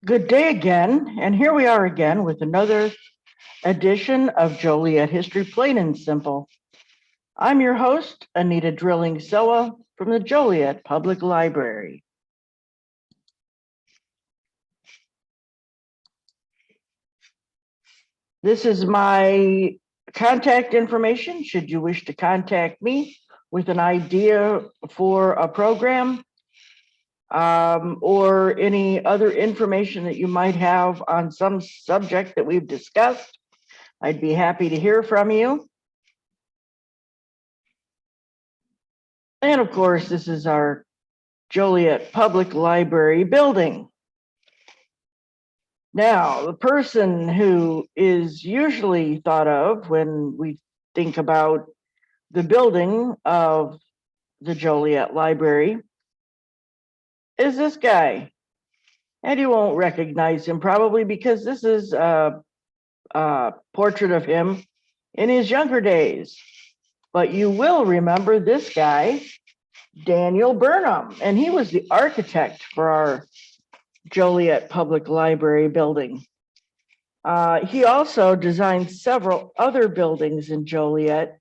Good day again, and here we are again with another edition of Joliet History Plain and Simple. I'm your host, Anneta Drilling-Sowa from the Joliet Public Library. This is my contact information should you wish to contact me with an idea for a program or any other information that you might have on some subject that we've discussed. I'd be happy to hear from you. And of course, this is our Joliet Public Library building. Now, the person who is usually thought of when we think about the building of the Joliet Library is this guy. And you won't recognize him probably because this is a portrait of him in his younger days. But you will remember this guy, Daniel Burnham, and he was the architect for our Joliet Public Library building. He also designed several other buildings in Joliet,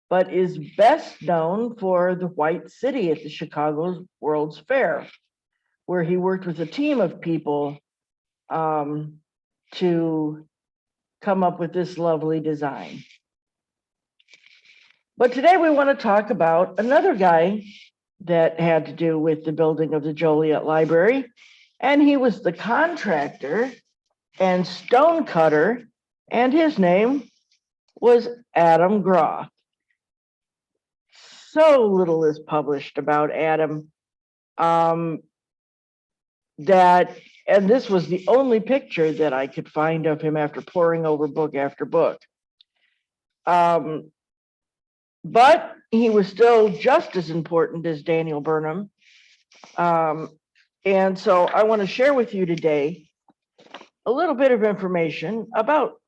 but is best known for the White City at the Chicago World's Fair, where he worked with a team of people to come up with this lovely design. But today we want to talk about another guy that had to do with the building of the Joliet Library, and he was the contractor and stonecutter, and his name was Adam Groth. So little is published about Adam and this was the only picture that I could find of him after poring over book after book. But he was still just as important as Daniel Burnham. And so I want to share with you today a little bit of information about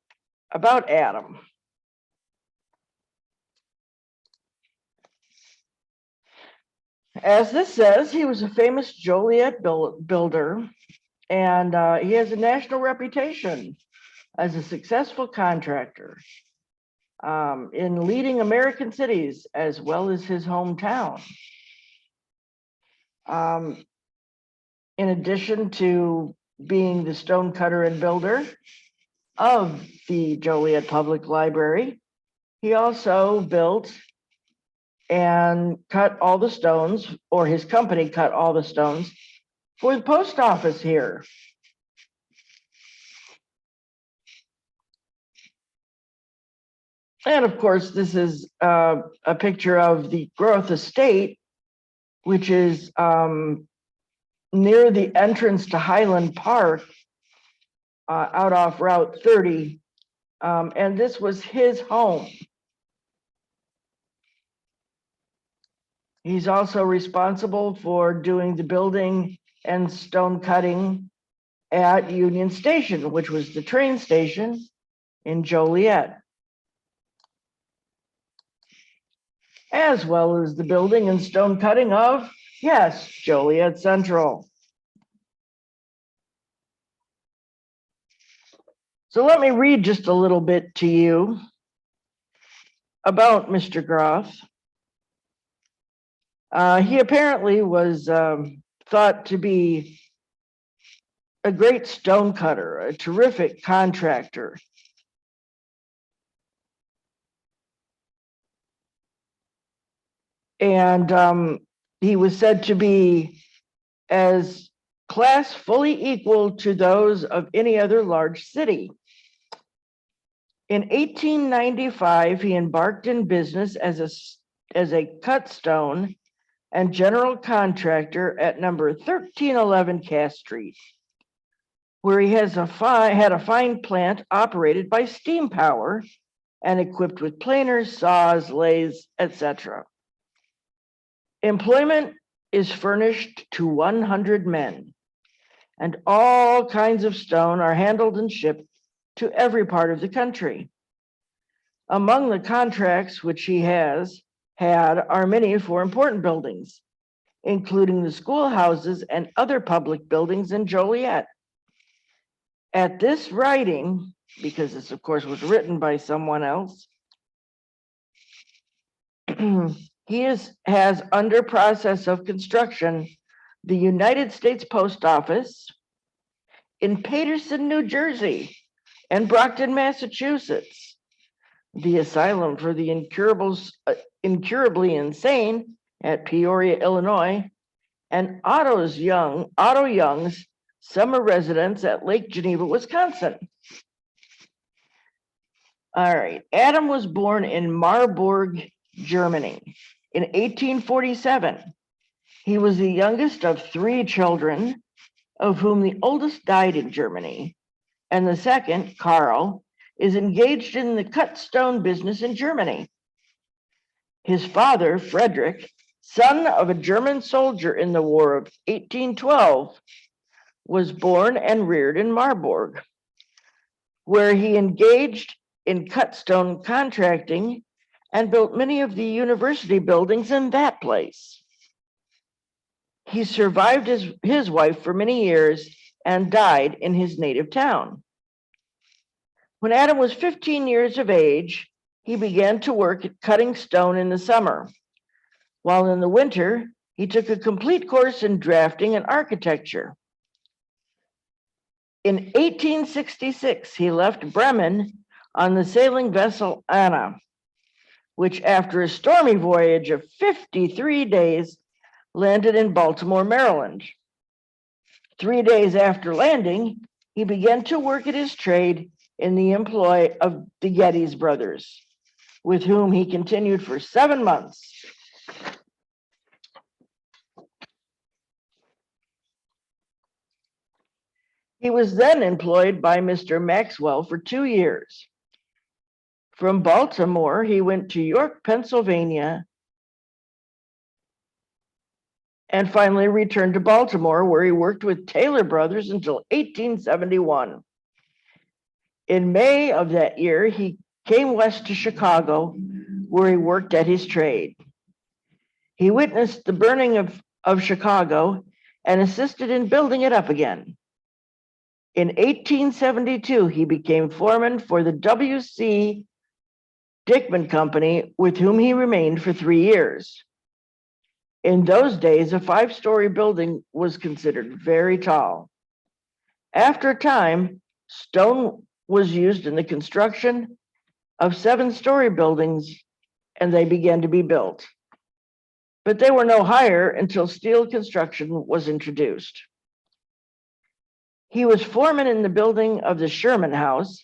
Adam. As this says, he was a famous Joliet builder, and he has a national reputation as a successful contractor in leading American cities as well as his hometown. In addition to being the stonecutter and builder of the Joliet Public Library, he also built and cut all the stones, or his company cut all the stones for the post office here. And of course, this is a picture of the Groth estate, which is near the entrance to Highland Park, out off Route 30. And this was his home. He's also responsible for doing the building and stone cutting at Union Station, which was the train station in Joliet, as well as the building and stone cutting of, yes, Joliet Central. So let me read just a little bit to you about Mr. Groth. He apparently was thought to be a great stonecutter, a terrific contractor. And he was said to be as class fully equal to those of any other large city. In 1895, he embarked in business as a cut stone and general contractor at number 1311 Cass Street, where he had a fine plant operated by steam power and equipped with planers, saws, lathes, etc. Employment is furnished to 100 men, and all kinds of stone are handled and shipped to every part of the country. Among the contracts which he has had are many for important buildings, including the schoolhouses and other public buildings in Joliet. At this writing, because this of course was written by someone else, has under process of construction the United States Post Office in Paterson, New Jersey, and Brockton, Massachusetts, the asylum for the incurably insane at Peoria, Illinois, and Otto Young's summer residence at Lake Geneva, Wisconsin. All right, Adam was born in Marburg, Germany in 1847. He was the youngest of 3 children, of whom the oldest died in Germany, and the second, Carl, is engaged in the cut stone business in Germany. His father, Frederick, son of a German soldier in the War of 1812, was born and reared in Marburg, where he engaged in cut stone contracting and built many of the university buildings in that place. He survived his wife for many years and died in his native town. When Adam was 15 years of age, he began to work at cutting stone in the summer, while in the winter, he took a complete course in drafting and architecture. In 1866, he left Bremen on the sailing vessel Anna, which after a stormy voyage of 53 days, landed in Baltimore, Maryland. 3 days after landing, he began to work at his trade in the employ of the Geddes brothers, with whom he continued for 7 months. He was then employed by Mr. Maxwell for 2 years. From Baltimore, he went to York, Pennsylvania, and finally returned to Baltimore, where he worked with Taylor Brothers until 1871. In May of that year, he came west to Chicago, where he worked at his trade. He witnessed the burning of Chicago and assisted in building it up again. In 1872, he became foreman for the W.C. Dickman Company, with whom he remained for 3 years. In those days, a 5-story building was considered very tall. After a time, stone was used in the construction of 7-story buildings, and they began to be built. But they were no higher until steel construction was introduced. He was foreman in the building of the Sherman House,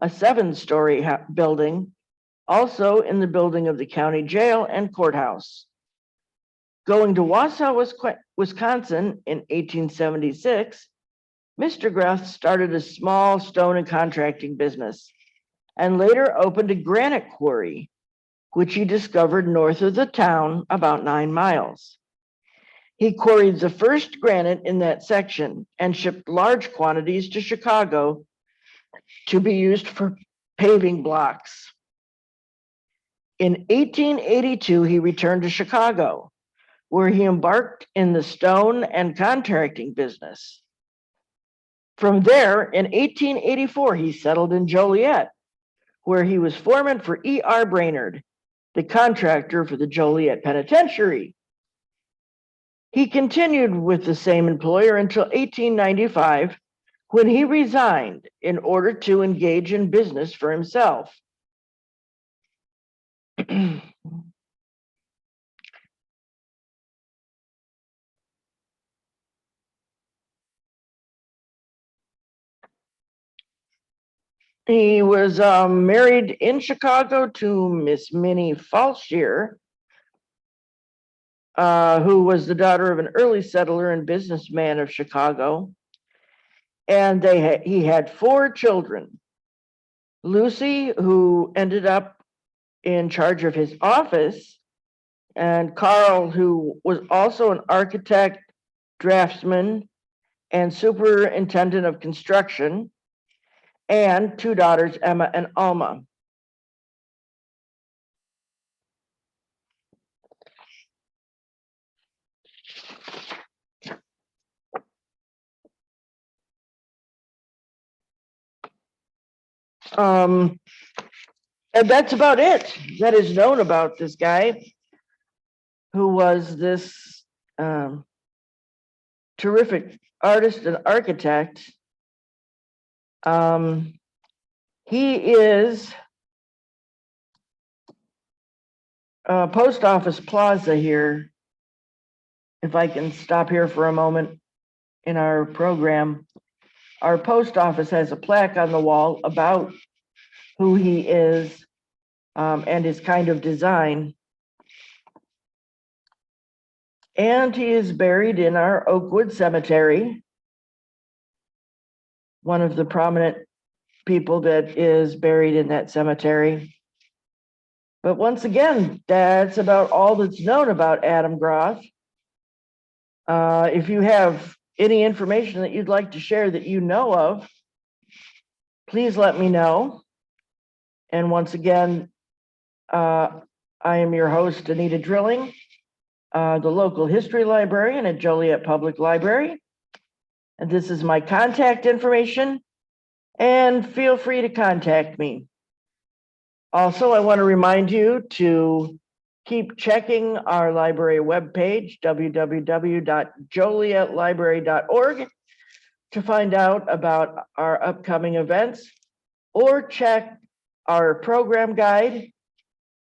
a 7-story building, also in the building of the county jail and courthouse. Going to Wausau, Wisconsin in 1876, Mr. Groth started a small stone and contracting business and later opened a granite quarry, which he discovered north of the town about 9 miles. He quarried the first granite in that section and shipped large quantities to Chicago to be used for paving blocks. In 1882, he returned to Chicago, where he embarked in the stone and contracting business. From there, in 1884, he settled in Joliet, where he was foreman for E.R. Brainerd, the contractor for the Joliet Penitentiary. He continued with the same employer until 1895, when he resigned in order to engage in business for himself. He was married in Chicago to Miss Minnie Falshear, who was the daughter of an early settler and businessman of Chicago. And he had 4 children. Lucy, who ended up in charge of his office, and Carl, who was also an architect, draftsman, and superintendent of construction, and 2 daughters, Emma and Alma. And that's about it that is known about this guy, who was this terrific artist and architect. He is Post Office Plaza here. If I can stop here for a moment in our program, our post office has a plaque on the wall about who he is and his kind of design. And he is buried in our Oakwood Cemetery, one of the prominent people that is buried in that cemetery. But once again, that's about all that's known about Adam Groth. If you have any information that you'd like to share that you know of, please let me know. And once again, I am your host, Anneta Drilling, the local history librarian at Joliet Public Library. And this is my contact information, and feel free to contact me. Also, I want to remind you to keep checking our library webpage, www.jolietlibrary.org, to find out about our upcoming events, or check our program guide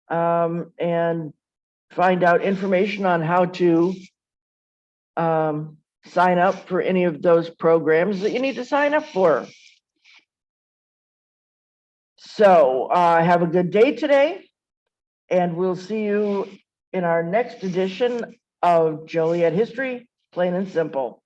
and find out information on how to sign up for any of those programs that you need to sign up for. So have a good day today, and we'll see you in our next edition of Joliet History, Plain and Simple.